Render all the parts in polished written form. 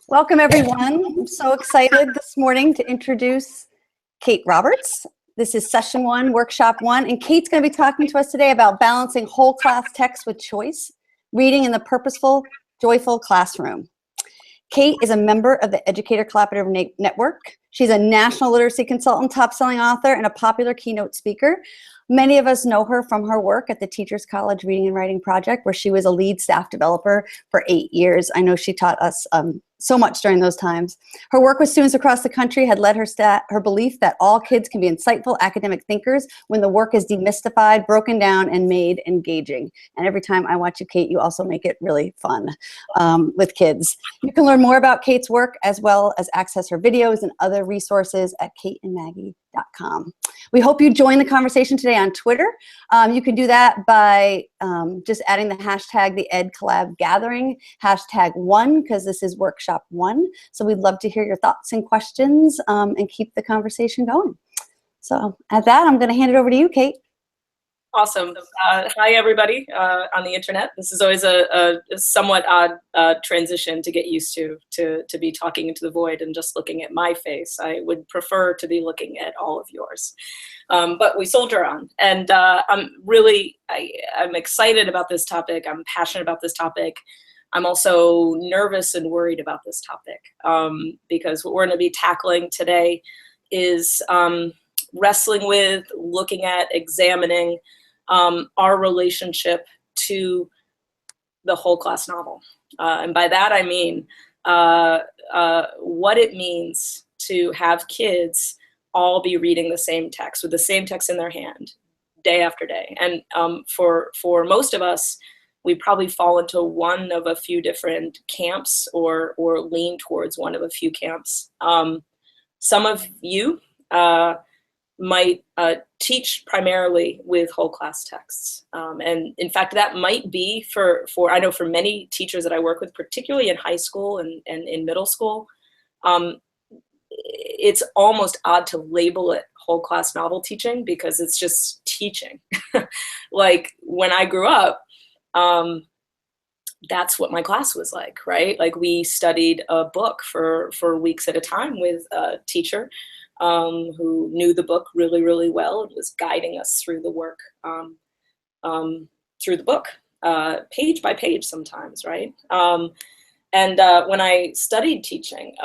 Welcome, everyone. I'm so excited this morning to introduce Kate Roberts. This is session 1, workshop 1, and Kate's going to be talking to us today about balancing whole class text with choice, reading in the purposeful, joyful classroom. Kate is a member of the Educator Collaborative Network. She's a national literacy consultant, top-selling author, and a popular keynote speaker. Many of us know her from her work at the Teachers College Reading and Writing Project, where she was a lead staff developer for 8 years. I know she taught us so much during those times. Her work with students across the country had led her belief that all kids can be insightful academic thinkers when the work is demystified, broken down, and made engaging. And every time I watch you, Kate, you also make it really fun with kids. You can learn more about Kate's work as well as access her videos and other resources at kateandmaggie.com. We hope you join the conversation today on Twitter. You can do that by just adding the hashtag, the EdCollabGathering, #1, because this is workshop 1. So we'd love to hear your thoughts and questions and keep the conversation going. So at that, I'm going to hand it over to you, Kate. Awesome. Hi, everybody on the internet. This is always a somewhat odd transition to get used to be talking into the void and just looking at my face. I would prefer to be looking at all of yours. But we soldier on. And I'm excited about this topic. I'm passionate about this topic. I'm also nervous and worried about this topic because what we're going to be tackling today is wrestling with, looking at, examining our relationship to the whole class novel. And by that I mean what it means to have kids all be reading the same text with the same text in their hand day after day. And for most of us, we probably fall into one of a few different camps or lean towards one of a few camps. Some of you might teach primarily with whole class texts. And in fact, that might be for I know for many teachers that I work with, particularly in high school and in middle school, it's almost odd to label it whole class novel teaching because it's just teaching. Like when I grew up, that's what my class was like, right? Like we studied a book for weeks at a time with a teacher who knew the book really, really well and was guiding us through the work, through the book, page by page sometimes, right? And when I studied teaching,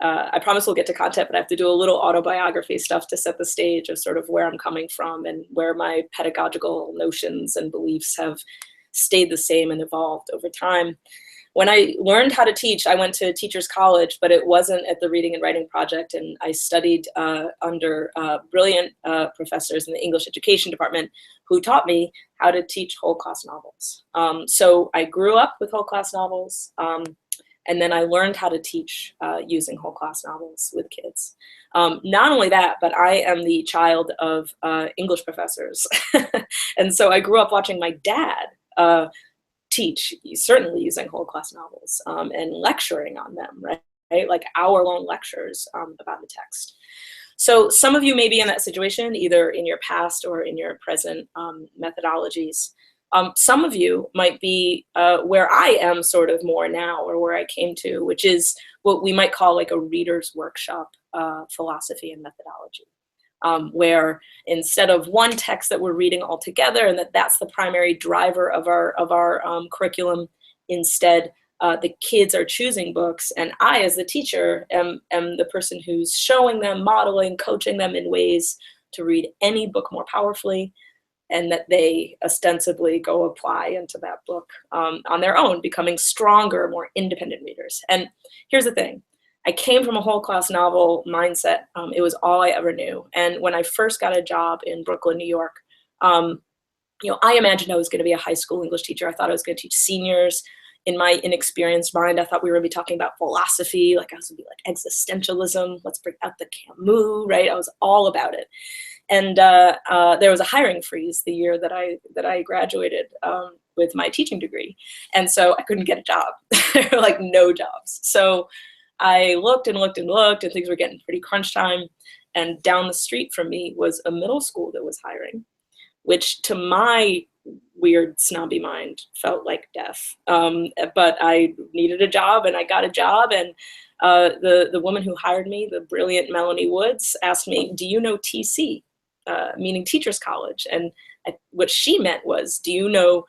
I promise we'll get to content, but I have to do a little autobiography stuff to set the stage of sort of where I'm coming from and where my pedagogical notions and beliefs have stayed the same and evolved over time. When I learned how to teach, I went to Teachers College, but it wasn't at the Reading and Writing Project, and I studied under brilliant professors in the English education department who taught me how to teach whole class novels. So I grew up with whole class novels, and then I learned how to teach using whole class novels with kids. Not only that, but I am the child of English professors. And so I grew up watching my dad teach, certainly using whole class novels and lecturing on them, right? Like hour-long lectures about the text. So some of you may be in that situation, either in your past or in your present methodologies. Some of you might be where I am sort of more now, or where I came to, which is what we might call like a reader's workshop philosophy and methodology. Where instead of one text that we're reading all together and that's the primary driver of our curriculum, instead the kids are choosing books, and I as the teacher am the person who's showing them, modeling, coaching them in ways to read any book more powerfully, and that they ostensibly go apply into that book on their own, becoming stronger, more independent readers. And here's the thing. I came from a whole class novel mindset. It was all I ever knew. And when I first got a job in Brooklyn, New York, I imagined I was going to be a high school English teacher. I thought I was going to teach seniors. In my inexperienced mind, I thought we were going to be talking about philosophy. Like I was going to be like existentialism. Let's bring out the Camus, right? I was all about it. And there was a hiring freeze the year that I graduated with my teaching degree. And so I couldn't get a job. There were like no jobs. So I looked and looked and looked, and things were getting pretty crunch time. And down the street from me was a middle school that was hiring, which to my weird snobby mind felt like death. But I needed a job, and I got a job, and the woman who hired me, the brilliant Melanie Woods, asked me, "Do you know TC?" Meaning Teachers College. And what she meant was, "Do you know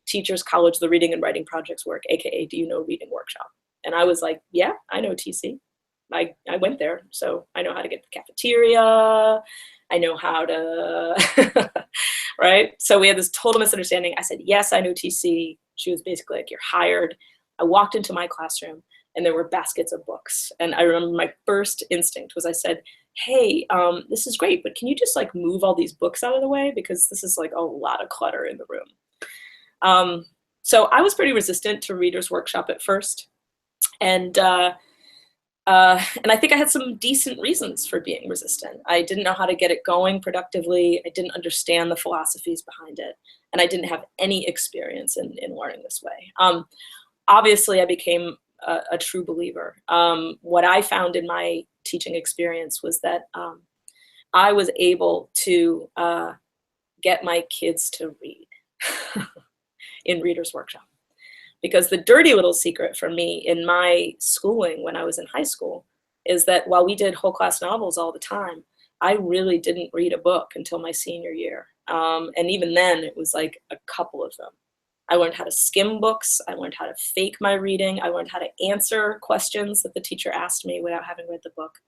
Teachers College, the Reading and Writing Projects work, aka do you know Reading Workshop?" And I was like, "Yeah, I know TC. I went there, so I know how to get to the cafeteria. I know how to," right? So we had this total misunderstanding. I said, "Yes, I know TC." She was basically like, "You're hired." I walked into my classroom, and there were baskets of books. And I remember my first instinct was, I said, "Hey, this is great, but can you just like move all these books out of the way? Because this is like a lot of clutter in the room." So I was pretty resistant to Reader's Workshop at first. And I think I had some decent reasons for being resistant. I didn't know how to get it going productively. I didn't understand the philosophies behind it. And I didn't have any experience in learning this way. Obviously, I became a true believer. What I found in my teaching experience was that I was able to get my kids to read in Reader's Workshop. Because the dirty little secret for me in my schooling when I was in high school is that while we did whole class novels all the time, I really didn't read a book until my senior year. And even then, it was like a couple of them. I learned how to skim books. I learned how to fake my reading. I learned how to answer questions that the teacher asked me without having read the book.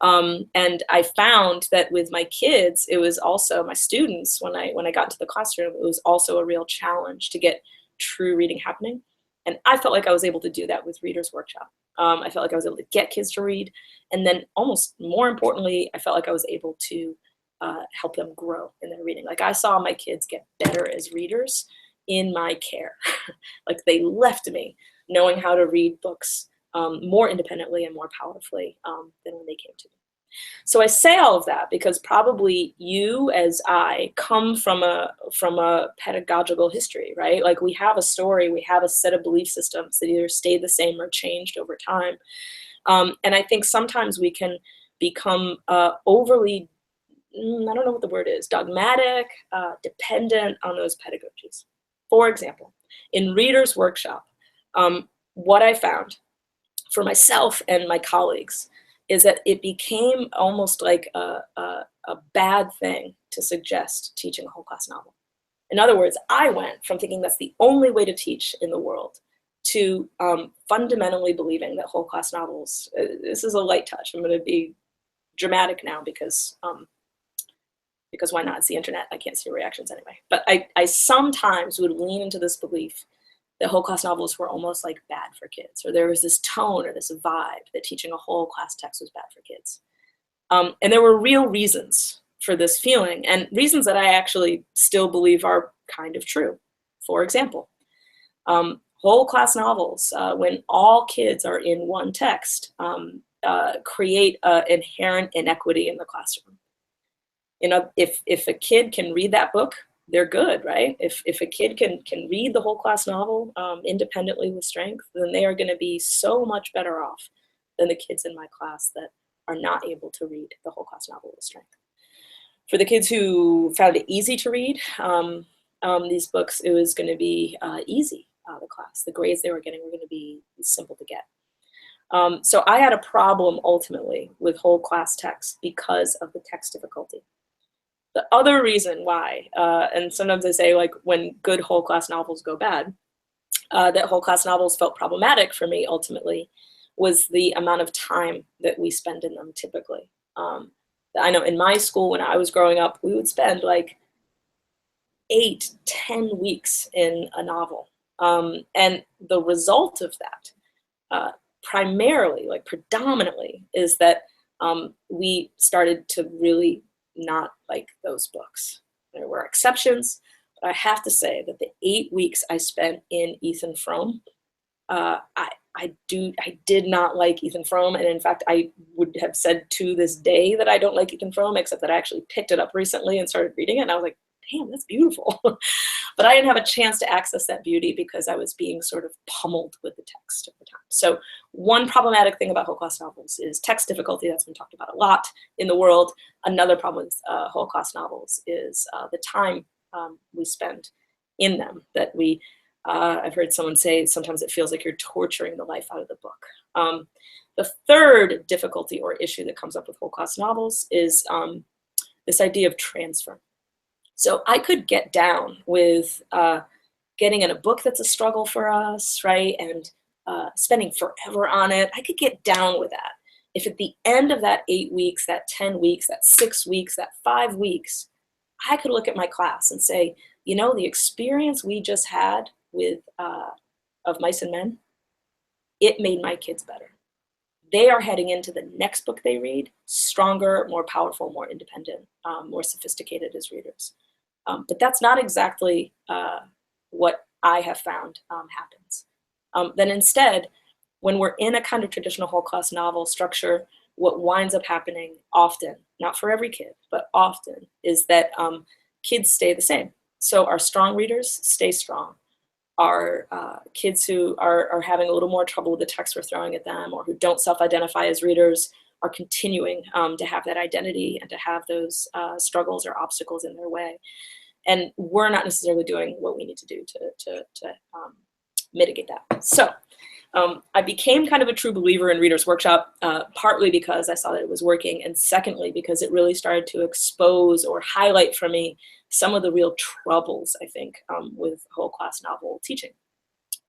And I found that with my kids, it was also my students, when I got into the classroom, it was also a real challenge to get true reading happening. And I felt like I was able to do that with Reader's Workshop. I felt like I was able to get kids to read. And then almost more importantly, I felt like I was able to help them grow in their reading. Like I saw my kids get better as readers in my care. Like they left me knowing how to read books more independently and more powerfully than when they came to me. So I say all of that because probably you, as I, come from a pedagogical history, right? Like we have a story, we have a set of belief systems that either stayed the same or changed over time. And I think sometimes we can become overly, I don't know what the word is, dogmatic, dependent on those pedagogies. For example, in Reader's Workshop, what I found for myself and my colleagues is that it became almost like a bad thing to suggest teaching a whole class novel. In other words, I went from thinking that's the only way to teach in the world to fundamentally believing that whole class novels, this is a light touch. I'm going to be dramatic now because why not? It's the internet. I can't see reactions anyway. But I sometimes would lean into this belief that whole class novels were almost like bad for kids, or there was this tone or this vibe that teaching a whole class text was bad for kids. And there were real reasons for this feeling, and reasons that I actually still believe are kind of true. For example, whole class novels, when all kids are in one text, create inherent inequity in the classroom. You know, if a kid can read that book, they're good, right? If a kid can read the whole class novel independently with strength, then they are going to be so much better off than the kids in my class that are not able to read the whole class novel with strength. For the kids who found it easy to read these books, it was going to be easy, the class. The grades they were getting were going to be simple to get. So I had a problem ultimately with whole class text because of the text difficulty. The other reason why, and sometimes I say like when good whole class novels go bad, that whole class novels felt problematic for me ultimately was the amount of time that we spend in them typically. I know in my school when I was growing up, we would spend like 8-10 weeks in a novel. And the result of that, primarily, like predominantly, is that we started to really not like those books. There were exceptions, but I have to say that the 8 weeks I spent in Ethan Frome, I did not like Ethan Frome, and in fact, I would have said to this day that I don't like Ethan Frome, except that I actually picked it up recently and started reading it, and I was like, damn, that's beautiful. But I didn't have a chance to access that beauty because I was being sort of pummeled with the text at the time. So one problematic thing about whole class novels is text difficulty. That's been talked about a lot in the world. Another problem with whole class novels is the time we spend in them that we, I've heard someone say sometimes it feels like you're torturing the life out of the book. The third difficulty or issue that comes up with whole class novels is this idea of transfer. So I could get down with getting in a book that's a struggle for us, right? And spending forever on it. I could get down with that. If at the end of that 8 weeks, that 10 weeks, that 6 weeks, that 5 weeks, I could look at my class and say, you know, the experience we just had with Of Mice and Men, it made my kids better. They are heading into the next book they read stronger, more powerful, more independent, more sophisticated as readers. But that's not exactly what I have found happens. Then instead, when we're in a kind of traditional whole class novel structure, what winds up happening often, not for every kid, but often, is that kids stay the same. So our strong readers stay strong. Our kids who are having a little more trouble with the text we're throwing at them, or who don't self-identify as readers, are continuing to have that identity and to have those struggles or obstacles in their way. And we're not necessarily doing what we need to do to mitigate that. So I became kind of a true believer in Reader's Workshop, partly because I saw that it was working, and secondly, because it really started to expose or highlight for me some of the real troubles, I think, with whole class novel teaching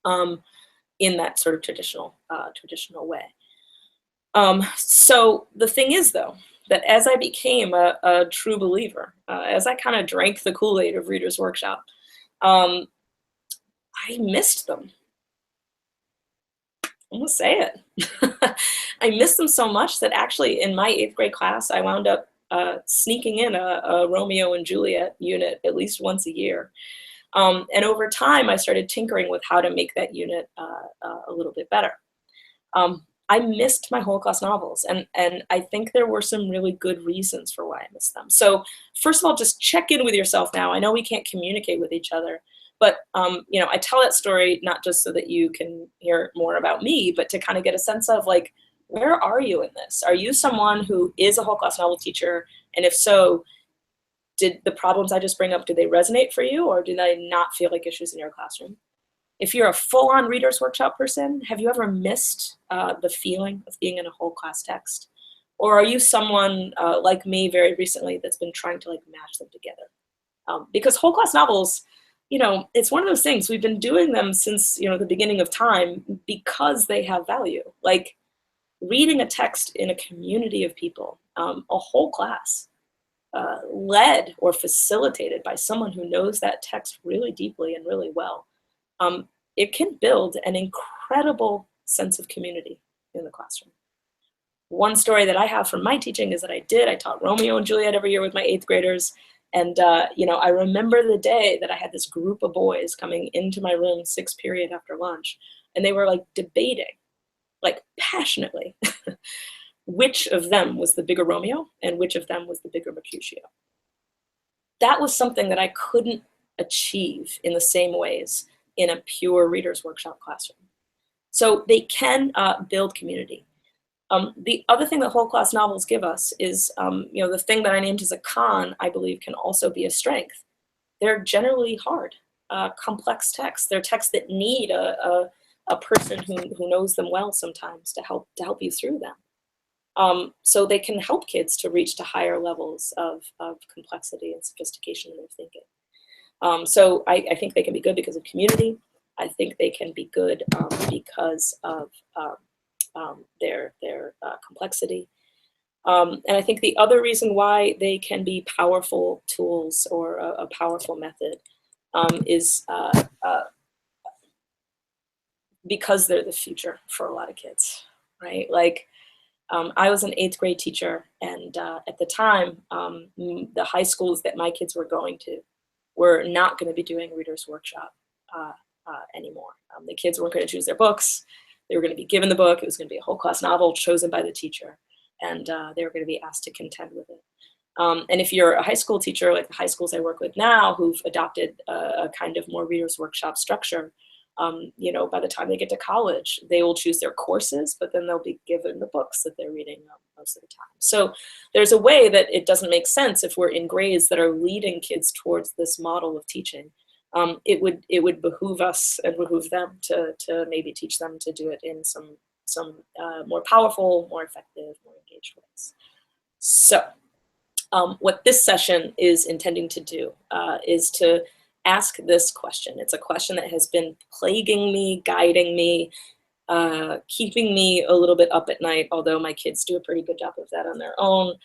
in that sort of traditional way. So the thing is, though, that as I became a true believer, as I kind of drank the Kool-Aid of Reader's Workshop, I missed them. I'm gonna say it. I missed them so much that actually in my 8th grade class, I wound up sneaking in a Romeo and Juliet unit at least once a year. And over time, I started tinkering with how to make that unit a little bit better. I missed my whole class novels, and I think there were some really good reasons for why I missed them. So first of all, just check in with yourself now. I know we can't communicate with each other, but you know, I tell that story not just so that you can hear more about me, but to kind of get a sense of, like, where are you in this? Are you someone who is a whole class novel teacher? And if so, did the problems I just bring up, do they resonate for you, or do they not feel like issues in your classroom? If you're a full-on Reader's Workshop person, have you ever missed the feeling of being in a whole class text? Or are you someone like me very recently that's been trying to, like, mash them together? Because whole class novels, you know, it's one of those things, we've been doing them since, you know, the beginning of time because they have value. Like reading a text in a community of people, a whole class, led or facilitated by someone who knows that text really deeply and really well, it can build an incredible sense of community in the classroom. One story that I have from my teaching is that I taught Romeo and Juliet every year with my 8th graders. And, you know, I remember the day that I had this group of boys coming into my room 6th period after lunch, and they were like debating, like passionately, which of them was the bigger Romeo and which of them was the bigger Mercutio. That was something that I couldn't achieve in the same ways in a pure Reader's Workshop classroom. So they can build community. The other thing that whole class novels give us is, you know, the thing that I named as a con, I believe, can also be a strength. They're generally hard, complex texts. They're texts that need a person who knows them well sometimes to help you through them. So they can help kids to reach to higher levels of complexity and sophistication in their thinking. So I think they can be good because of community. I think they can be good because of their complexity. And I think the other reason why they can be powerful tools or a powerful method is because they're the future for a lot of kids, right? Like, I was an 8th grade teacher, and at the time, the high schools that my kids were going to were not going to be doing Reader's Workshop anymore. The kids weren't going to choose their books. They were going to be given the book. It was going to be a whole class novel chosen by the teacher, and they were going to be asked to contend with it. And if you're a high school teacher, like the high schools I work with now, who've adopted a kind of more Reader's Workshop structure, you know, by the time they get to college, they will choose their courses, but then they'll be given the books that they're reading most of the time. So there's a way that it doesn't make sense if we're in grades that are leading kids towards this model of teaching, it would behoove us and behoove them to maybe teach them to do it in some more powerful, more effective, more engaged ways. So what this session is intending to do is to ask this question. It's a question that has been plaguing me, guiding me, keeping me a little bit up at night, although my kids do a pretty good job of that on their own.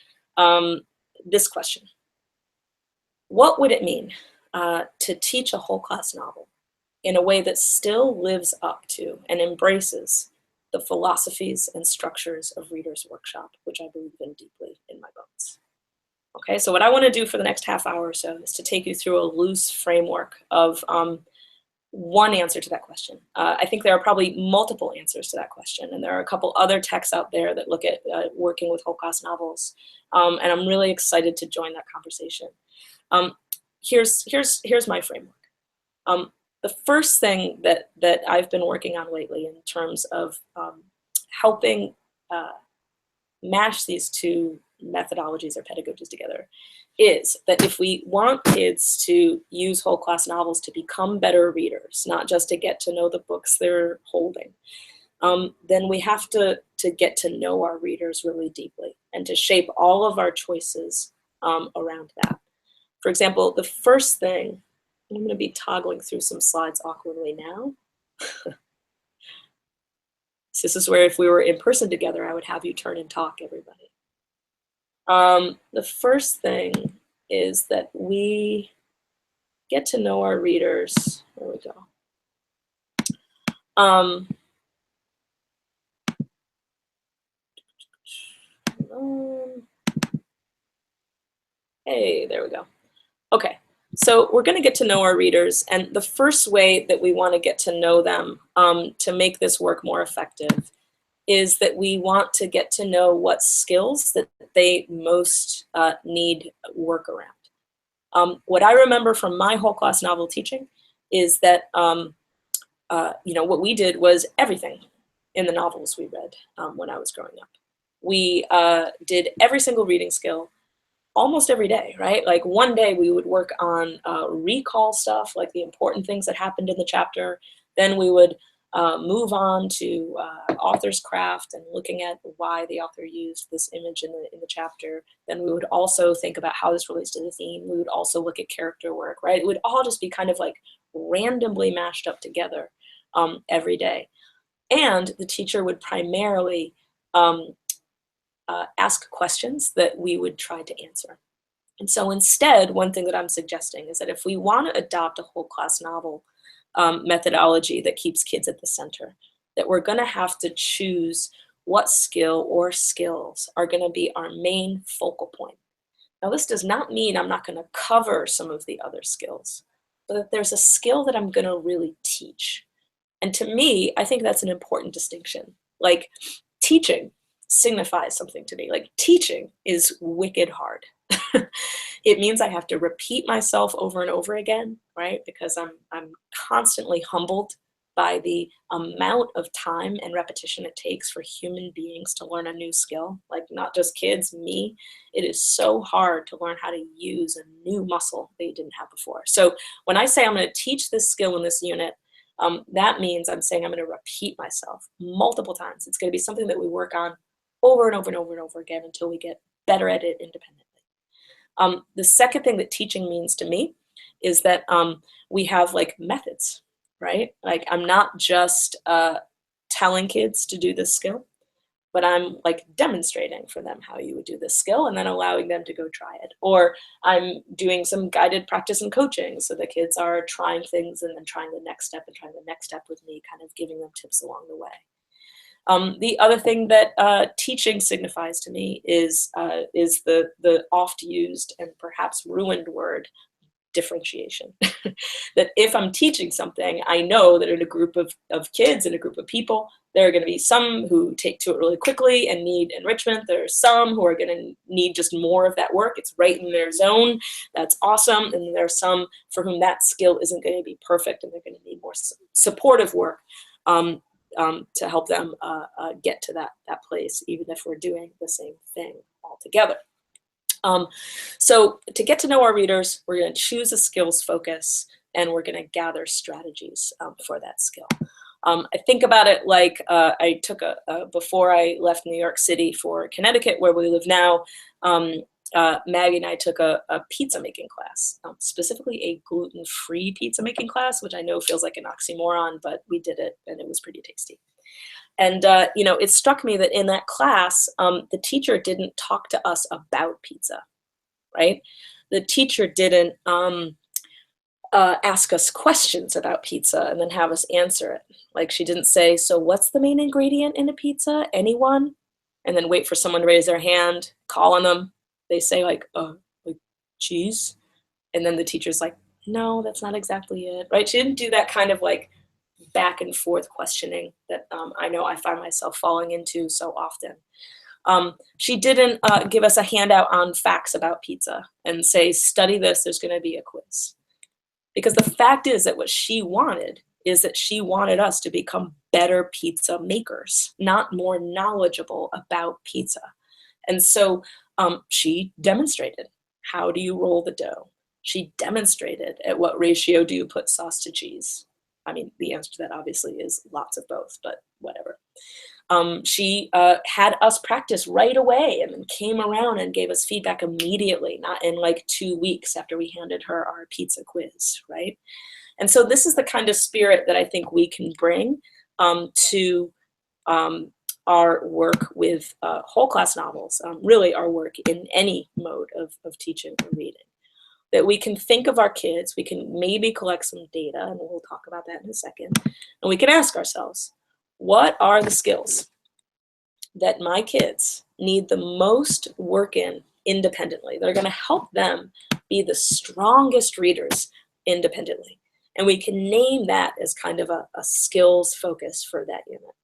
This question: what would it mean to teach a whole class novel in a way that still lives up to and embraces the philosophies and structures of Reader's Workshop, which I believe in deeply in my bones? Okay, so what I want to do for the next half hour or so is to take you through a loose framework of one answer to that question. I think there are probably multiple answers to that question, and there are a couple other texts out there that look at working with whole class novels, and I'm really excited to join that conversation. Here's my framework. The first thing that I've been working on lately in terms of helping mash these two methodologies or pedagogies together is that if we want kids to use whole class novels to become better readers, not just to get to know the books they're holding, then we have to get to know our readers really deeply and to shape all of our choices around that. For example, the first thing, I'm going to be toggling through some slides awkwardly now. This is where if we were in person together, I would have you turn and talk, everybody. The first thing is that we get to know our readers. There we go. Hey, there we go. Okay, so we're going to get to know our readers, and the first way that we want to get to know them to make this work more effective is that we want to get to know what skills that they most need work around. What I remember from my whole class novel teaching is that what we did was everything in the novels we read when I was growing up. We did every single reading skill almost every day, right? Like one day we would work on recall stuff, like the important things that happened in the chapter. Then we would move on to author's craft and looking at why the author used this image in the chapter. Then we would also think about how this relates to the theme. We would also look at character work, right? It would all just be kind of like randomly mashed up together every day. And the teacher would primarily ask questions that we would try to answer. And so instead, one thing that I'm suggesting is that if we want to adopt a whole class novel methodology that keeps kids at the center, that we're going to have to choose what skill or skills are going to be our main focal point. Now, this does not mean I'm not going to cover some of the other skills, but that there's a skill that I'm going to really teach. And to me, I think that's an important distinction. Like, teaching signifies something to me. Like, teaching is wicked hard. It means I have to repeat myself over and over again, right? Because I'm constantly humbled by the amount of time and repetition it takes for human beings to learn a new skill. Like, not just kids, me. It is so hard to learn how to use a new muscle that you didn't have before. So when I say I'm going to teach this skill in this unit, that means I'm saying I'm going to repeat myself multiple times. It's going to be something that we work on over and over and over and over again until we get better at it independently. The second thing that teaching means to me is that we have like methods, right? Like, I'm not just telling kids to do this skill, but I'm like demonstrating for them how you would do this skill and then allowing them to go try it. Or I'm doing some guided practice and coaching so the kids are trying things and then trying the next step and trying the next step with me, kind of giving them tips along the way. The other thing that teaching signifies to me is the oft used and perhaps ruined word differentiation. That if I'm teaching something, I know that in a group of kids, in a group of people, there are going to be some who take to it really quickly and need enrichment. There are some who are going to need just more of that work. It's right in their zone. That's awesome. And there are some for whom that skill isn't going to be perfect and they're going to need more supportive work to help them get to that place, even if we're doing the same thing all together. So to get to know our readers, we're going to choose a skills focus, and we're going to gather strategies for that skill. I think about it like I took before I left New York City for Connecticut, where we live now, Maggie and I took a pizza making class, specifically a gluten-free pizza making class, which I know feels like an oxymoron, but we did it and it was pretty tasty. And, you know, it struck me that in that class, the teacher didn't talk to us about pizza, right? The teacher didn't ask us questions about pizza and then have us answer it. Like, she didn't say, so what's the main ingredient in a pizza? Anyone? And then wait for someone to raise their hand, call on them. They say like cheese. And then the teacher's like, no, that's not exactly it, right? She didn't do that kind of like back and forth questioning that I know I find myself falling into so often. She didn't give us a handout on facts about pizza and say, study this, there's going to be a quiz. Because the fact is that what she wanted is that she wanted us to become better pizza makers, not more knowledgeable about pizza. And so she demonstrated, how do you roll the dough? She demonstrated at what ratio do you put sauce to cheese? I mean, the answer to that obviously is lots of both, but whatever. She had us practice right away and then came around and gave us feedback immediately, not in like 2 weeks after we handed her our pizza quiz, right? And so this is the kind of spirit that I think we can bring to our work with whole class novels, really our work in any mode of teaching or reading. That we can think of our kids, we can maybe collect some data, and we'll talk about that in a second, and we can ask ourselves, what are the skills that my kids need the most work in independently, that are going to help them be the strongest readers independently? And we can name that as kind of a skills focus for that unit.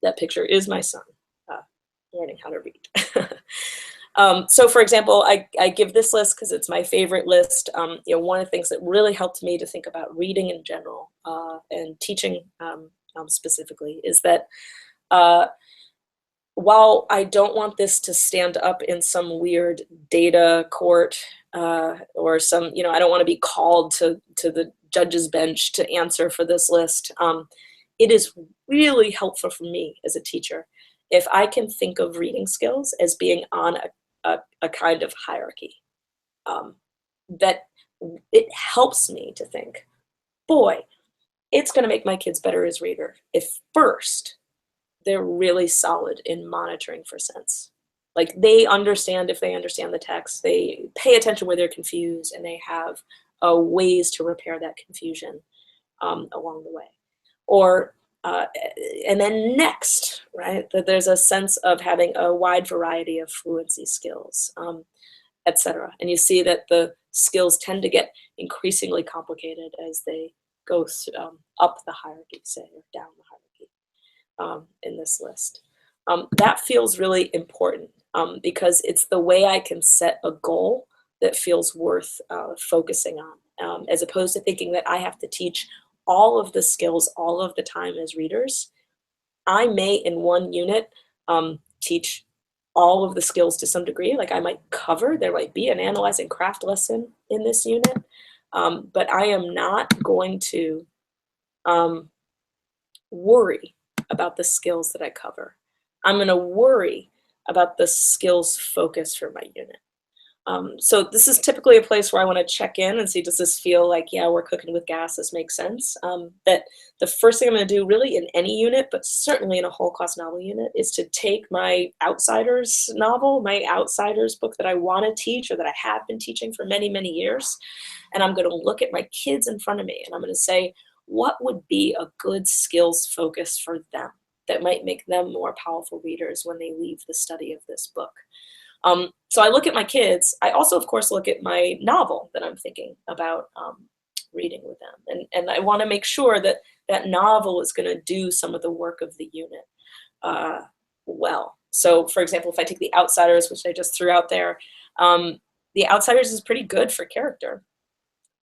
That picture is my son learning how to read. So for example, I give this list because it's my favorite list. You know, one of the things that really helped me to think about reading in general and teaching specifically is that while I don't want this to stand up in some weird data court or some, you know, I don't want to be called to the judge's bench to answer for this list. It is really helpful for me as a teacher if I can think of reading skills as being on a kind of hierarchy. That it helps me to think, boy, it's going to make my kids better as reader if first they're really solid in monitoring for sense. Like they understand, if they understand the text, they pay attention where they're confused, and they have ways to repair that confusion along the way. Or, and then next, right, that there's a sense of having a wide variety of fluency skills, etc. And you see that the skills tend to get increasingly complicated as they go up the hierarchy, say, or down the hierarchy in this list. That feels really important because it's the way I can set a goal that feels worth focusing on, as opposed to thinking that I have to teach all of the skills all of the time as readers. I may in one unit teach all of the skills to some degree. Like I might cover, there might be an analyze and craft lesson in this unit, but I am not going to worry about the skills that I cover. I'm going to worry about the skills focus for my unit. So this is typically a place where I want to check in and see, does this feel like, yeah, we're cooking with gas, this makes sense? That the first thing I'm going to do really in any unit, but certainly in a whole class novel unit, is to take my Outsiders novel, my Outsiders book that I want to teach or that I have been teaching for many, many years. And I'm going to look at my kids in front of me and I'm going to say, what would be a good skills focus for them that might make them more powerful readers when they leave the study of this book? So I look at my kids. I also, of course, look at my novel that I'm thinking about reading with them. And I want to make sure that that novel is going to do some of the work of the unit well. So, for example, if I take The Outsiders, which I just threw out there, The Outsiders is pretty good for character.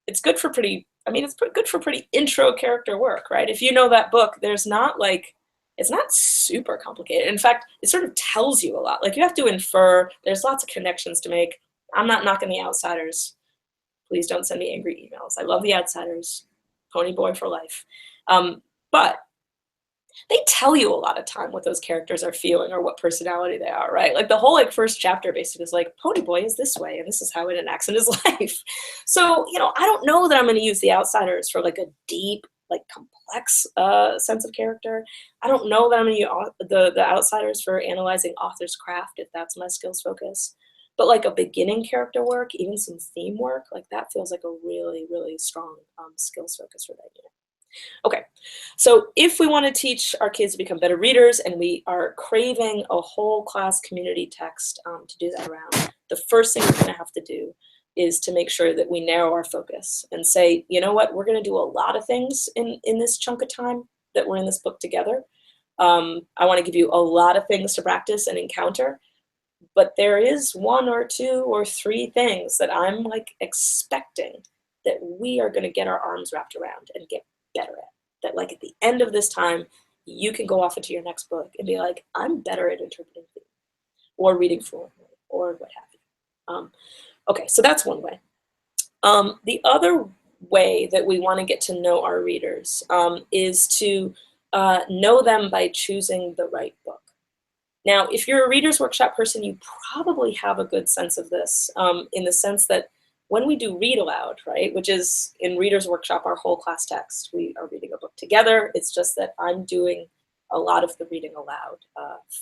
It's good for pretty, I mean, it's good for pretty intro character work, right? If you know that book, there's not like, it's not super complicated. In fact, it sort of tells you a lot. Like you have to infer, there's lots of connections to make. I'm not knocking The Outsiders. Please don't send me angry emails. I love The Outsiders, Pony Boy for life. But they tell you a lot of time what those characters are feeling or what personality they are, right? Like the whole like first chapter basically is like, Pony Boy is this way and this is how it enacts in his life. So, you know, I don't know that I'm going to use The Outsiders for like a deep, like complex sense of character. I don't know that I'm going to use the Outsiders for analyzing author's craft, if that's my skills focus. But like a beginning character work, even some theme work, like that feels like a really, really strong skills focus for that unit. Okay, so if we want to teach our kids to become better readers and we are craving a whole class community text to do that around, the first thing we're going to have to do is to make sure that we narrow our focus and say, you know what, we're going to do a lot of things in this chunk of time that we're in this book together. I want to give you a lot of things to practice and encounter, but there is 1 or 2 or 3 things that I'm like expecting that we are going to get our arms wrapped around and get better at. That like at the end of this time, you can go off into your next book and be like, I'm better at interpreting theme or reading fluently or what have you. Okay, so that's one way. The other way that we want to get to know our readers is to know them by choosing the right book. Now, if you're a Reader's Workshop person, you probably have a good sense of this in the sense that when we do read aloud, right, which is in Reader's Workshop, our whole class text, we are reading a book together. It's just that I'm doing a lot of the reading aloud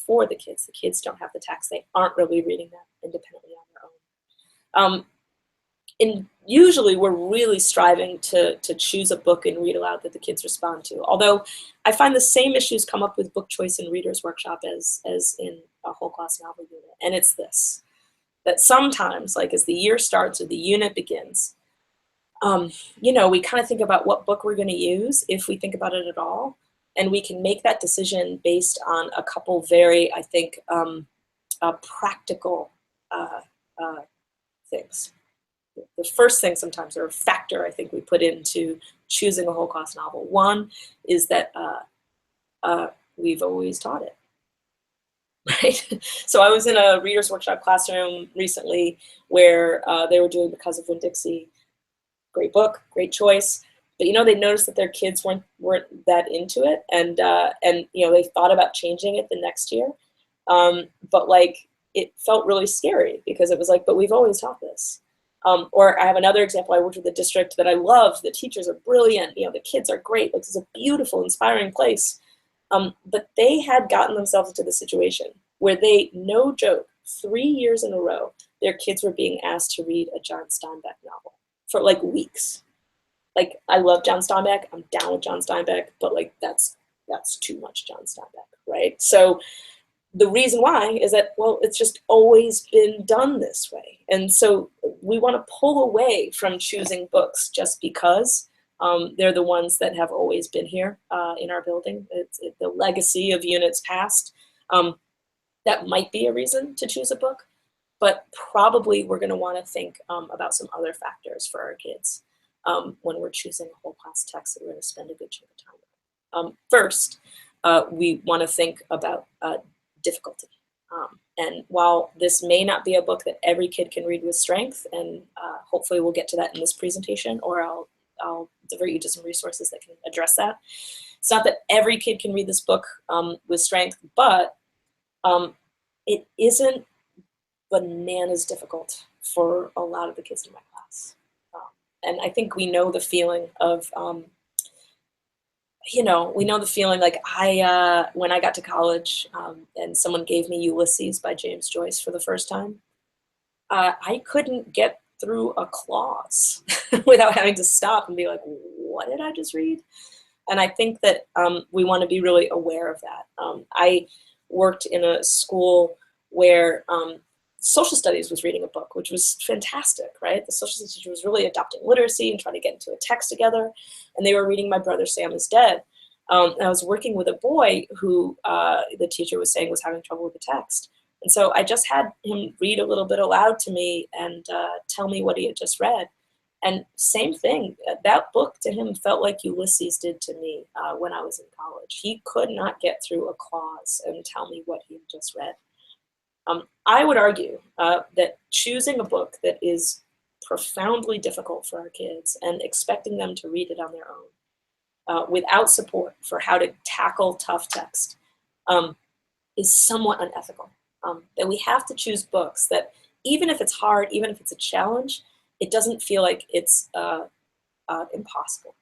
for the kids. The kids don't have the text. They aren't really reading that independently on their own. And usually we're really striving to choose a book and read aloud that the kids respond to. Although I find the same issues come up with book choice in Reader's Workshop as in a whole class novel unit. And it's this, that sometimes, like as the year starts or the unit begins, you know, we kind of think about what book we're going to use, if we think about it at all. And we can make that decision based on a couple very, I think, practical things. The first thing sometimes, or a factor I think we put into choosing a whole class novel, one is that we've always taught it. Right? So I was in a Reader's Workshop classroom recently where they were doing Because of Winn-Dixie. Great book, great choice. But you know, they noticed that their kids weren't that into it, and you know, they thought about changing it the next year. But like it felt really scary because it was like, but we've always taught this. Or I have another example. I worked with a district that I love. The teachers are brilliant. You know, the kids are great. Like, it's a beautiful, inspiring place. But they had gotten themselves into the situation where they, no joke, 3 years in a row, their kids were being asked to read a John Steinbeck novel for like weeks. Like, I love John Steinbeck. I'm down with John Steinbeck, but like that's too much John Steinbeck, right? So the reason why is that, well, it's just always been done this way. And so we want to pull away from choosing books just because they're the ones that have always been here in our building. It's the legacy of units past. That might be a reason to choose a book, but probably we're going to want to think about some other factors for our kids when we're choosing a whole class text that we're going to spend a good chunk of time on. First, we want to think about difficulty. And while this may not be a book that every kid can read with strength, and hopefully we'll get to that in this presentation, or I'll divert you to some resources that can address that. It's not that every kid can read this book with strength, but it isn't bananas difficult for a lot of the kids in my class. And I think we know the feeling of, you know, we know the feeling like when I got to college and someone gave me Ulysses by James Joyce for the first time, I couldn't get through a clause without having to stop and be like, what did I just read? And I think that we want to be really aware of that. I worked in a school where social studies was reading a book, which was fantastic, right? The social studies teacher was really adopting literacy and trying to get into a text together. And they were reading My Brother Sam is Dead. And I was working with a boy who the teacher was saying was having trouble with the text. And so I just had him read a little bit aloud to me and tell me what he had just read. And same thing, that book to him felt like Ulysses did to me when I was in college. He could not get through a clause and tell me what he had just read. I would argue that choosing a book that is profoundly difficult for our kids and expecting them to read it on their own without support for how to tackle tough text is somewhat unethical. That we have to choose books that, even if it's hard, even if it's a challenge, it doesn't feel like it's impossible.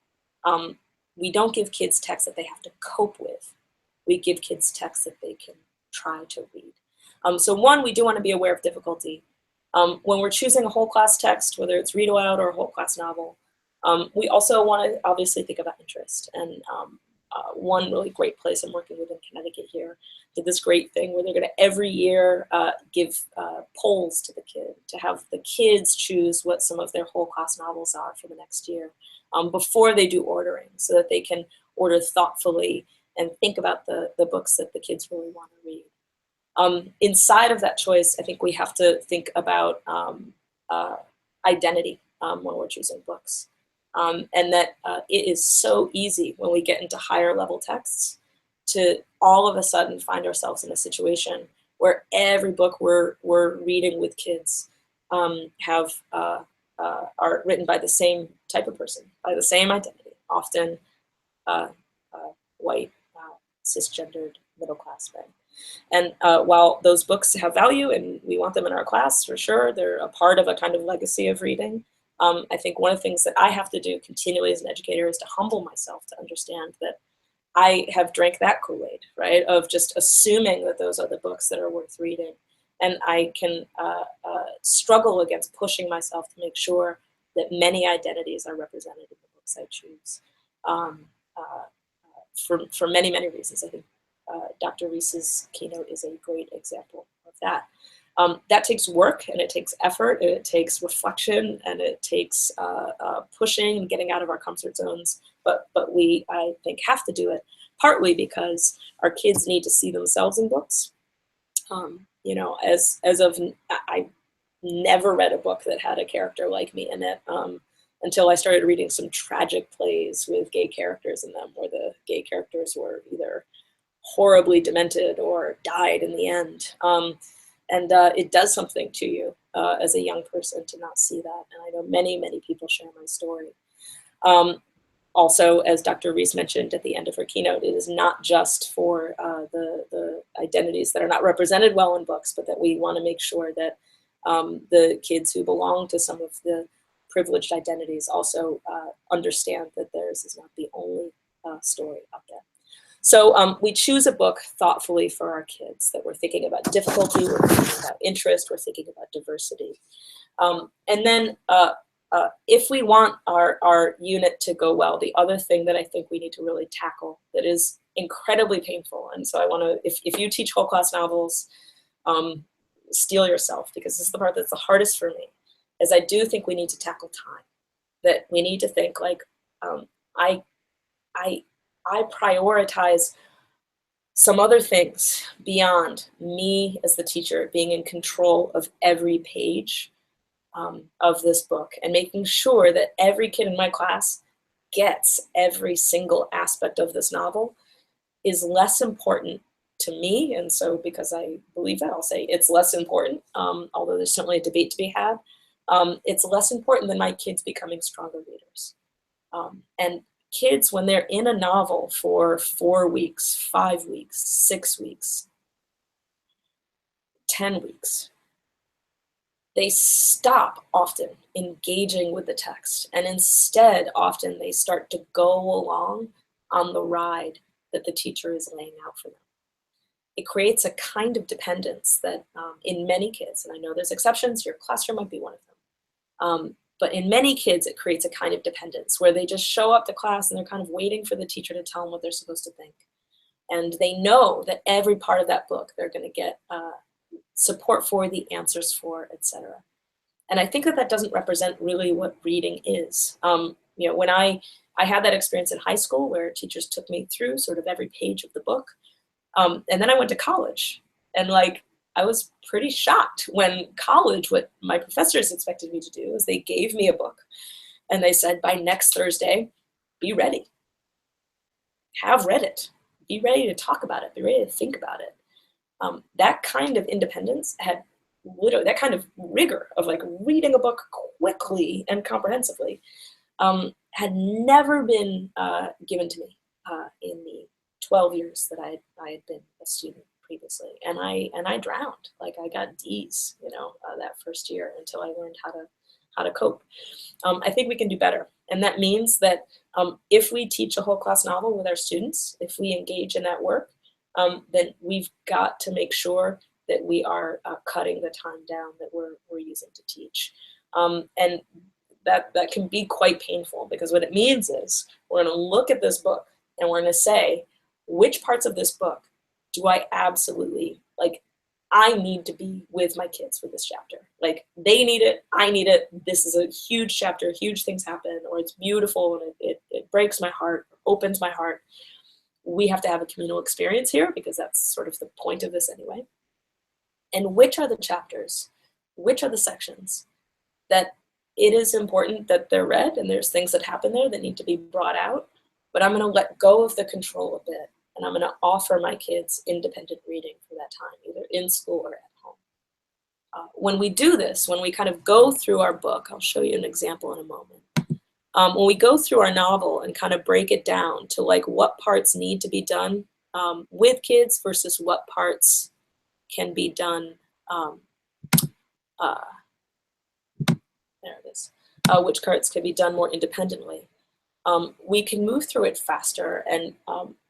We don't give kids texts that they have to cope with. We give kids texts that they can try to read. So one, we do want to be aware of difficulty. When we're choosing a whole class text, whether it's read aloud or a whole class novel, we also want to obviously think about interest. And one really great place I'm working with in Connecticut here did this great thing where they're going to every year give polls to the kid, to have the kids choose what some of their whole class novels are for the next year before they do ordering, so that they can order thoughtfully and think about the books that the kids really want to read. Inside of that choice, I think we have to think about identity when we're choosing books. And that it is so easy when we get into higher level texts to all of a sudden find ourselves in a situation where every book we're reading with kids are written by the same type of person, by the same identity, often white, cisgendered, middle-class men. And while those books have value and we want them in our class, for sure, they're a part of a kind of legacy of reading. I think one of the things that I have to do continually as an educator is to humble myself to understand that I have drank that Kool-Aid, right, of just assuming that those are the books that are worth reading. And I can struggle against pushing myself to make sure that many identities are represented in the books I choose. For many, many reasons. I think Dr. Reese's keynote is a great example of that. That takes work, and it takes effort, and it takes reflection, and it takes pushing and getting out of our comfort zones. But we, I think, have to do it, partly because our kids need to see themselves in books. You know, I never read a book that had a character like me in it until I started reading some tragic plays with gay characters in them, where the gay characters were either horribly demented or died in the end. And it does something to you as a young person to not see that. And I know many, many people share my story. Also, as Dr. Reese mentioned at the end of her keynote, it is not just for the identities that are not represented well in books, but that we want to make sure that the kids who belong to some of the privileged identities also understand that theirs is not the only story out there. So we choose a book thoughtfully for our kids, that we're thinking about difficulty, we're thinking about interest, we're thinking about diversity. And then if we want our unit to go well, the other thing that I think we need to really tackle that is incredibly painful, and so I want to, if you teach whole class novels, steel yourself, because this is the part that's the hardest for me, is I do think we need to tackle time. That we need to think like, I prioritize some other things beyond me as the teacher being in control of every page of this book, and making sure that every kid in my class gets every single aspect of this novel is less important to me. And so because I believe that, I'll say it's less important, although there's certainly a debate to be had. It's less important than my kids becoming stronger readers. And kids, when they're in a novel for 4 weeks, 5 weeks, 6 weeks, 10 weeks, they stop often engaging with the text, and instead often they start to go along on the ride that the teacher is laying out for them. It creates a kind of dependence that in many kids, and I know there's exceptions, your classroom might be one of them, but in many kids it creates a kind of dependence where they just show up to class and they're kind of waiting for the teacher to tell them what they're supposed to think. And they know that every part of that book they're going to get support for, the answers for, etc. And I think that that doesn't represent really what reading is. You know, when I had that experience in high school where teachers took me through sort of every page of the book, and then I went to college, and like I was pretty shocked when college, what my professors expected me to do is they gave me a book and they said, by next Thursday, be ready. Have read it. Be ready to talk about it. Be ready to think about it. that kind of independence had literally, that kind of rigor of like reading a book quickly and comprehensively had never been given to me in the 12 years that I had been a student previously, and I drowned. Like I got D's, that first year until I learned how to cope. I think we can do better, and that means that if we teach a whole class novel with our students, if we engage in that work, then we've got to make sure that we are cutting the time down that we're using to teach, and that can be quite painful, because what it means is we're going to look at this book and we're going to say, which parts of this book do I absolutely, like, I need to be with my kids for this chapter. Like, they need it, I need it, this is a huge chapter, huge things happen, or it's beautiful and it breaks my heart, opens my heart. We have to have a communal experience here, because that's sort of the point of this anyway. And which are the chapters, which are the sections that it is important that they're read, and there's things that happen there that need to be brought out, but I'm going to let go of the control a bit, and I'm going to offer my kids independent reading for that time, either in school or at home. When we do this, when we kind of go through our book, I'll show you an example in a moment. When we go through our novel and kind of break it down to like what parts need to be done with kids versus what parts can be done, there it is, which parts can be done more independently. We can move through it faster, and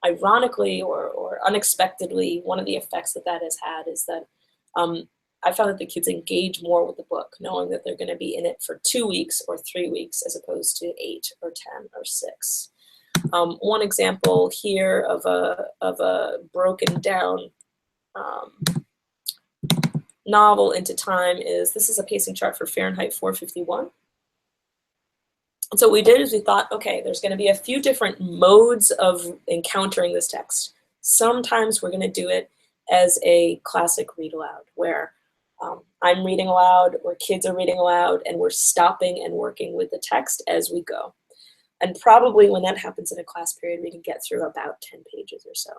ironically or unexpectedly, one of the effects that has had is that I found that the kids engage more with the book, knowing that they're going to be in it for 2 weeks or 3 weeks as opposed to 8 or 10 or 6. One example here of a broken down novel into time is, this is a pacing chart for Fahrenheit 451. And so what we did is we thought, okay, there's going to be a few different modes of encountering this text. Sometimes we're going to do it as a classic read aloud, where I'm reading aloud, or kids are reading aloud, and we're stopping and working with the text as we go. And probably when that happens in a class period, we can get through about 10 pages or so.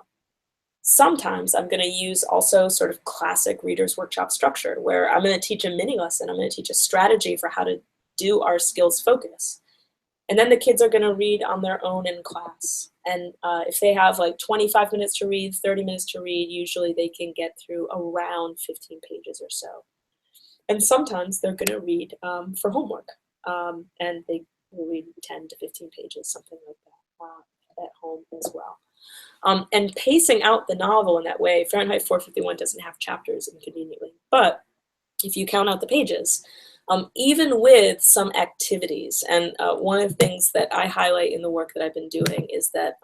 Sometimes I'm going to use also sort of classic Reader's Workshop structure, where I'm going to teach a mini lesson. I'm going to teach a strategy for how to do our skills focus. And then the kids are going to read on their own in class. And if they have like 25 minutes to read, 30 minutes to read, usually they can get through around 15 pages or so. And sometimes they're going to read for homework. And they will read 10 to 15 pages, something like that, at home as well. And pacing out the novel in that way, Fahrenheit 451 doesn't have chapters inconveniently, but if you count out the pages, even with some activities, and one of the things that I highlight in the work that I've been doing is that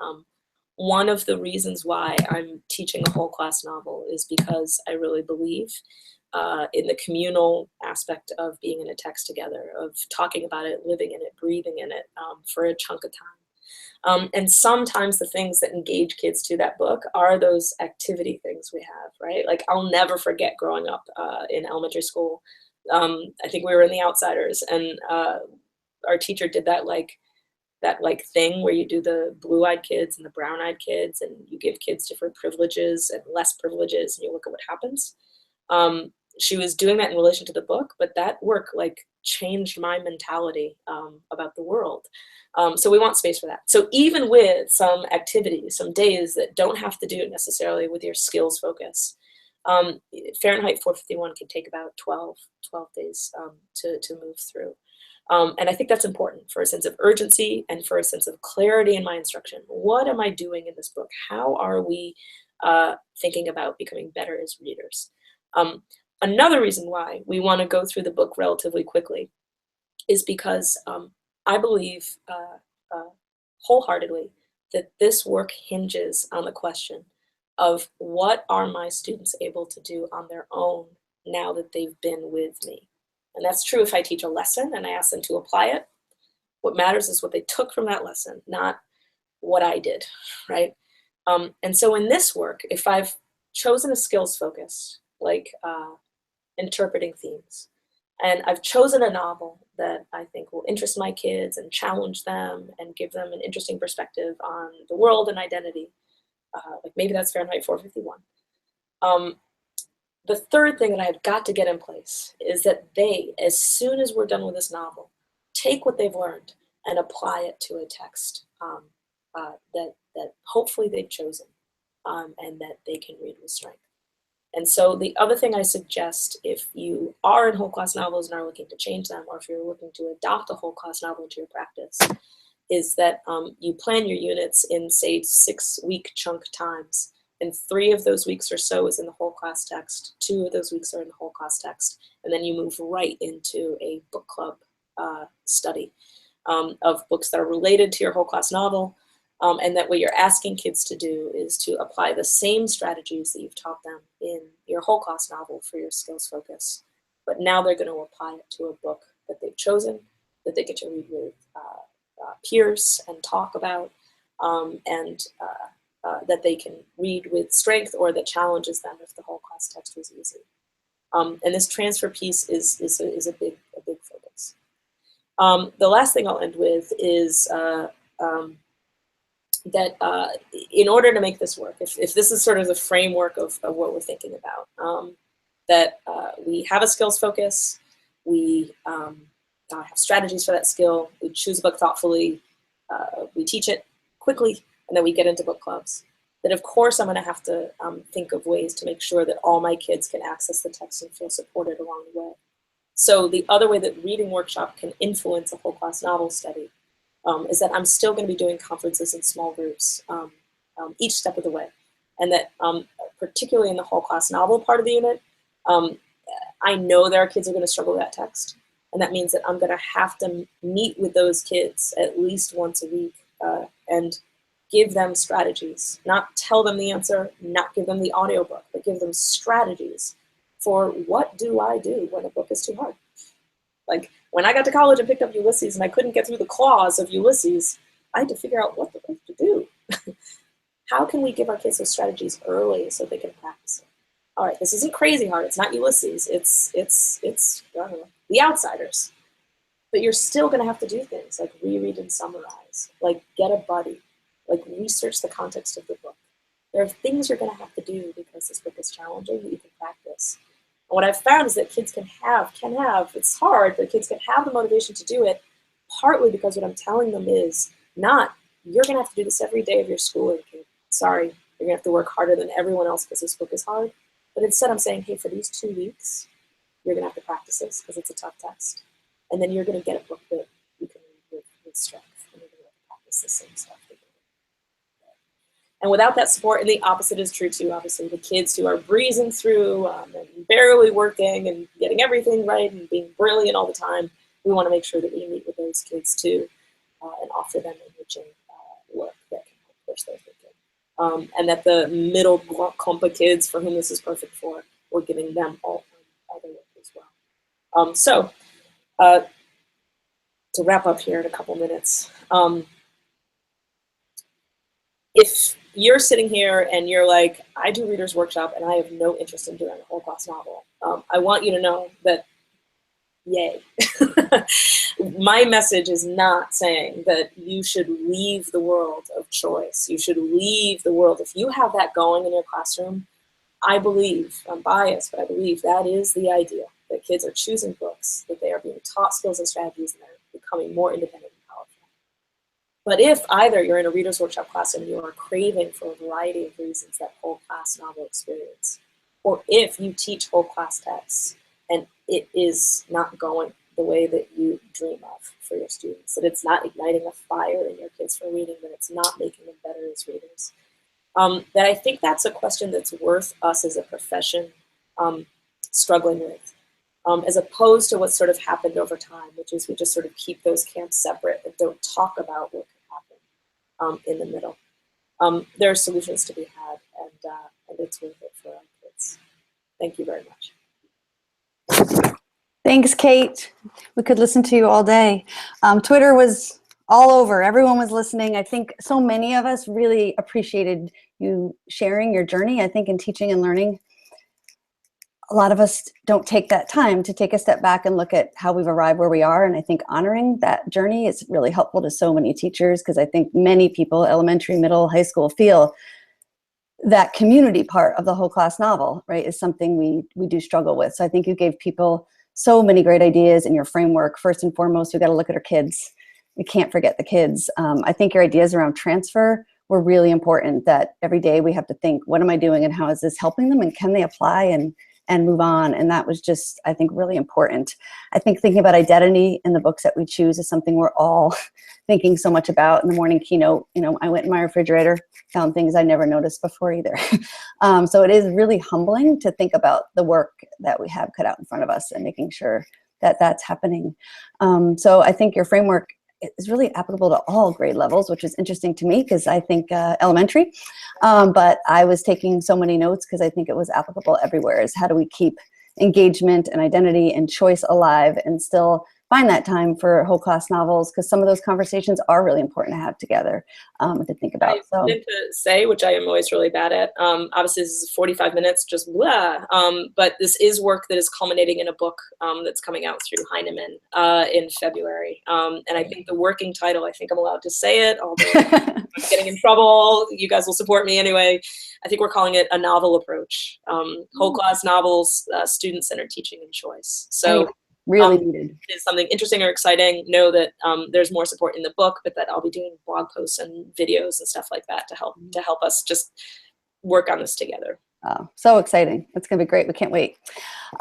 one of the reasons why I'm teaching a whole class novel is because I really believe in the communal aspect of being in a text together, of talking about it, living in it, breathing in it for a chunk of time. And sometimes the things that engage kids to that book are those activity things we have, right? Like, I'll never forget growing up in elementary school. I think we were in The Outsiders, and our teacher did that thing where you do the blue-eyed kids and the brown-eyed kids, and you give kids different privileges and less privileges, and you look at what happens. She was doing that in relation to the book, but that work like changed my mentality about the world. So we want space for that. So even with some activities, some days that don't have to do it necessarily with your skills focus, Fahrenheit 451 can take about 12 days to move through. And I think that's important for a sense of urgency and for a sense of clarity in my instruction. What am I doing in this book? How are we thinking about becoming better as readers? Another reason why we want to go through the book relatively quickly is because I believe wholeheartedly that this work hinges on the question of, what are my students able to do on their own now that they've been with me? And that's true if I teach a lesson and I ask them to apply it. What matters is what they took from that lesson, not what I did, right? And so in this work, if I've chosen a skills focus, like interpreting themes, and I've chosen a novel that I think will interest my kids and challenge them and give them an interesting perspective on the world and identity, like maybe that's Fahrenheit 451. the third thing that I've got to get in place is that they, as soon as we're done with this novel, take what they've learned and apply it to a text that hopefully they've chosen and that they can read with strength. And so the other thing I suggest, if you are in whole class novels and are looking to change them, or if you're looking to adopt a whole class novel into your practice, is that you plan your units in, say, 6-week chunk times. And 3 of those weeks or so is in the whole class text. 2 of those weeks are in the whole class text. And then you move right into a book club study of books that are related to your whole class novel. And that what you're asking kids to do is to apply the same strategies that you've taught them in your whole class novel for your skills focus. But now they're going to apply it to a book that they've chosen, that they get to read with peers and talk about, and that they can read with strength or that challenges them if the whole class text was easy. And this transfer piece is a big focus. The last thing I'll end with is that in order to make this work, if this is sort of the framework of what we're thinking about, that we have a skills focus, we have strategies for that skill, we choose a book thoughtfully, we teach it quickly, and then we get into book clubs. That of course I'm going to have to think of ways to make sure that all my kids can access the text and feel supported along the way. So the other way that Reading Workshop can influence a whole class novel study is that I'm still going to be doing conferences in small groups each step of the way. And that particularly in the whole class novel part of the unit, I know there are kids who are going to struggle with that text. And that means that I'm going to have to meet with those kids at least once a week and give them strategies, not tell them the answer, not give them the audiobook, but give them strategies for what do I do when a book is too hard. Like when I got to college and picked up Ulysses and I couldn't get through the clause of Ulysses, I had to figure out what to do. How can we give our kids those strategies early so they can practice it? All right, this isn't crazy hard. It's not Ulysses. It's I don't know, The Outsiders. But you're still going to have to do things like reread and summarize, like get a buddy, like research the context of the book. There are things you're going to have to do because this book is challenging that you can practice. And what I've found is that kids can have, it's hard, but kids can have the motivation to do it, partly because what I'm telling them is not, you're going to have to do this every day of your schooling, kid. Sorry, you're going to have to work harder than everyone else because this book is hard. But instead I'm saying, hey, for these 2 weeks, you're going to have to practice this because it's a tough text. And then you're going to get a book that you can read with strength. And you're going to have to practice the same stuff. And without that support, and the opposite is true too, obviously, the kids who are breezing through and barely working and getting everything right and being brilliant all the time, we want to make sure that we meet with those kids too and offer them enriching work that can help push their thinking. And that the middle clump of kids for whom this is perfect for, we're giving them all other work as well. So to wrap up here in a couple minutes, if you're sitting here and you're like, I do Reader's Workshop and I have no interest in doing a whole class novel, I want you to know that, yay. My message is not saying that you should leave the world of choice. You should leave the world. If you have that going in your classroom, I believe, I'm biased, but I believe that is the ideal, that kids are choosing books, that they are being taught skills and strategies, and they're becoming more independent. But if either you're in a Reader's Workshop class and you are craving for a variety of reasons that whole class novel experience, or if you teach whole class texts and it is not going the way that you dream of for your students, that it's not igniting a fire in your kids for reading, that it's not making them better as readers, that I think that's a question that's worth us as a profession struggling with. As opposed to what's sort of happened over time, which is we just sort of keep those camps separate and don't talk about what can happen in the middle. There are solutions to be had, and it's worth it for our kids. Thank you very much. Thanks, Kate. We could listen to you all day. Twitter was all over. Everyone was listening. I think so many of us really appreciated you sharing your journey. I think in teaching and learning, a lot of us don't take that time to take a step back and look at how we've arrived where we are. And I think honoring that journey is really helpful to so many teachers, because I think many people, elementary, middle, high school, feel that community part of the whole class novel, right, is something we do struggle with. So I think you gave people so many great ideas in your framework. First and foremost, we got to look at our kids. We can't forget the kids. I think your ideas around transfer were really important, that every day we have to think, what am I doing and how is this helping them, and can they apply and move on? And that was just, I think, really important. I think thinking about identity in the books that we choose is something we're all thinking so much about. In the morning keynote, I went in my refrigerator, found things I never noticed before either. So it is really humbling to think about the work that we have cut out in front of us and making sure that that's happening. So I think your framework is really applicable to all grade levels, which is interesting to me because I think elementary, but I was taking so many notes because I think it was applicable everywhere. Is how do we keep engagement and identity and choice alive and still find that time for whole class novels, because some of those conversations are really important to have together to think about. I wanted to say, which I am always really bad at, obviously this is 45 minutes, just blah, but this is work that is culminating in a book that's coming out through Heinemann in February. And I think the working title, I think I'm allowed to say it, although I'm getting in trouble, you guys will support me anyway. I think we're calling it A Novel Approach, whole class novels, student-centered teaching and choice. So. Really needed. Is something interesting or exciting, know that there's more support in the book, but that I'll be doing blog posts and videos and stuff like that to help us just work on this together. Oh, so exciting. It's going to be great. We can't wait.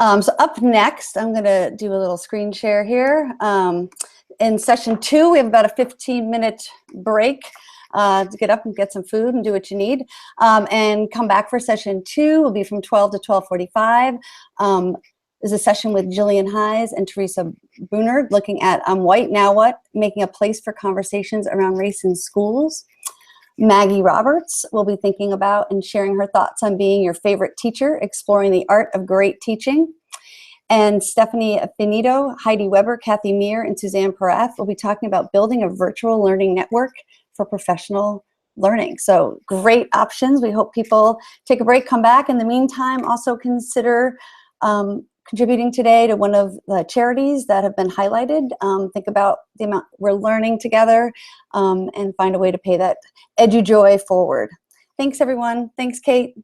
So up next, I'm going to do a little screen share here. In session 2, we have about a 15-minute break to get up and get some food and do what you need. And come back for session 2. Will be from 12 to 12:45. There's a session with Jillian Hayes and Teresa Boonard looking at White Now What? Making a place for conversations around race in schools. Maggie Roberts will be thinking about and sharing her thoughts on being your favorite teacher, exploring the art of great teaching. And Stephanie Finito, Heidi Weber, Kathy Meir, and Suzanne Parath will be talking about building a virtual learning network for professional learning. So great options. We hope people take a break, come back. In the meantime, also consider contributing today to one of the charities that have been highlighted. Think about the amount we're learning together and find a way to pay that EduJoy forward. Thanks, everyone. Thanks, Kate.